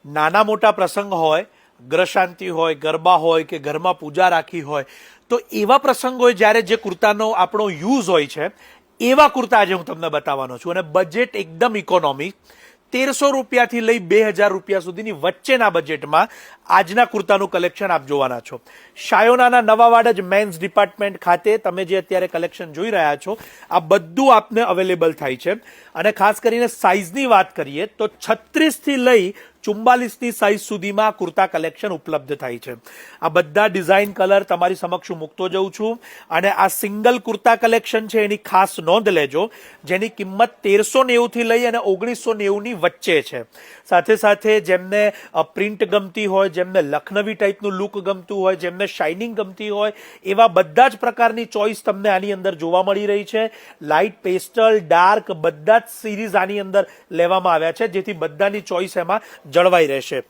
નાના મોટા પ્રસંગ હોય, ગ્રહ હોય, ગરબા હોય કે ઘરમાં પૂજા રાખી હોય, તો એવા પ્રસંગોએ જ્યારે જે કુર્તાનો આપણો યુઝ હોય છે એવા કુર્તા આજે હું તમને બતાવવાનો છું. અને બજેટ એકદમ ઇકોનોમી, 1300 રૂપિયાથી લઈ 2000 રૂપિયા સુધીની વચ્ચેના બજેટમાં આજના કુર્તાનું કલેક્શન આપ જોવાના છો. શાયોનાના નવાવાડ જ મેન્સ ડિપાર્ટમેન્ટ ખાતે તમે જે અત્યારે કલેક્શન જોઈ રહ્યા છો આ બધું આપને અવેલેબલ થાય છે. અને ખાસ કરીને સાઇઝની વાત કરીએ તો 36 થી લઈ 44ની સાઇઝ સુધીમાં કુર્તા કલેક્શન ઉપલબ્ધ થાય છે. આ બધા ડિઝાઇન કલર તમારી સમક્ષ હું મૂકતો જઉં છું. અને આ સિંગલ કુર્તા કલેક્શન છે એની ખાસ નોંધ લેજો, જેની કિંમત 1390 થી લઈ અને 1990ની વચ્ચે છે. સાથે સાથે જેમને પ્રિન્ટ ગમતી હોય, જેમને લખનવી ટાઈપનું લુક ગમતું હોય, જેમને શાઇનિંગ ગમતી હોય, એવા બધા જ પ્રકારની ચોઇસ તમને આની અંદર જોવા મળી રહી છે. લાઇટ, પેસ્ટલ, ડાર્ક બધા જ સિરીઝ આની અંદર લેવામાં આવ્યા છે, જેથી બધાની ચોઇસ એમાં જળવાઈ રહેશે.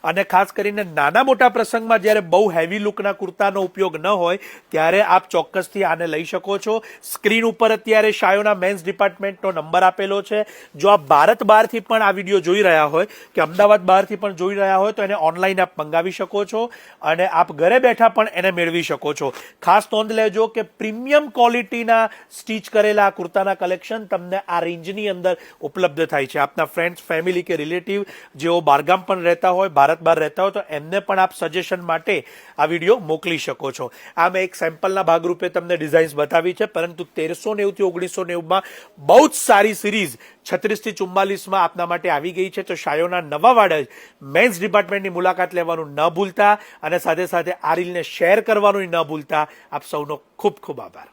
અને ખાસ કરીને નાના મોટા પ્રસંગમાં જ્યારે બહુ હેવી લુકના કુર્તાનો ઉપયોગ ન હોય ત્યારે આપ ચોક્કસથી આને લઈ શકો છો. સ્ક્રીન ઉપર અત્યારે શાયોના મેન્સ ડિપાર્ટમેન્ટનો નંબર આપેલો છે. જો આપ ભારત બહારથી પણ આ વિડીયો જોઈ રહ્યા હોય કે અમદાવાદ બહારથી પણ જોઈ રહ્યા હોય તો એને ઓનલાઈન આપ મંગાવી શકો છો અને આપ ઘરે બેઠા પણ એને મેળવી શકો છો. ખાસ નોંધ લેજો કે પ્રીમિયમ ક્વોલિટીના સ્ટીચ કરેલા કુર્તાના કલેક્શન તમને આ રેન્જની અંદર ઉપલબ્ધ થાય છે. આપના ફ્રેન્ડ્સ, ફેમિલી કે રિલેટિવ જેઓ બહારગામ પણ રહેતા હોય, ભારત બહાર રહેતા હોય, તો એમને પણ આપ સજેશન માટે આ વિડીયો મોકલી શકો છો. આ મેં એક સેમ્પલના ભાગરૂપે તમને ડિઝાઇન્સ બતાવી છે, પરંતુ 1390 થી 1990માં બહુ જ સારી સિરીઝ 36 થી 44માં આપના માટે આવી ગઈ છે. તો શાયોના નવાવાડ મેન્સ ડિપાર્ટમેન્ટની મુલાકાત લેવાનું ન ભૂલતા અને સાથે સાથે આ રીલને શેર કરવાનું ન ભૂલતા. આપ સૌનો ખૂબ ખૂબ આભાર.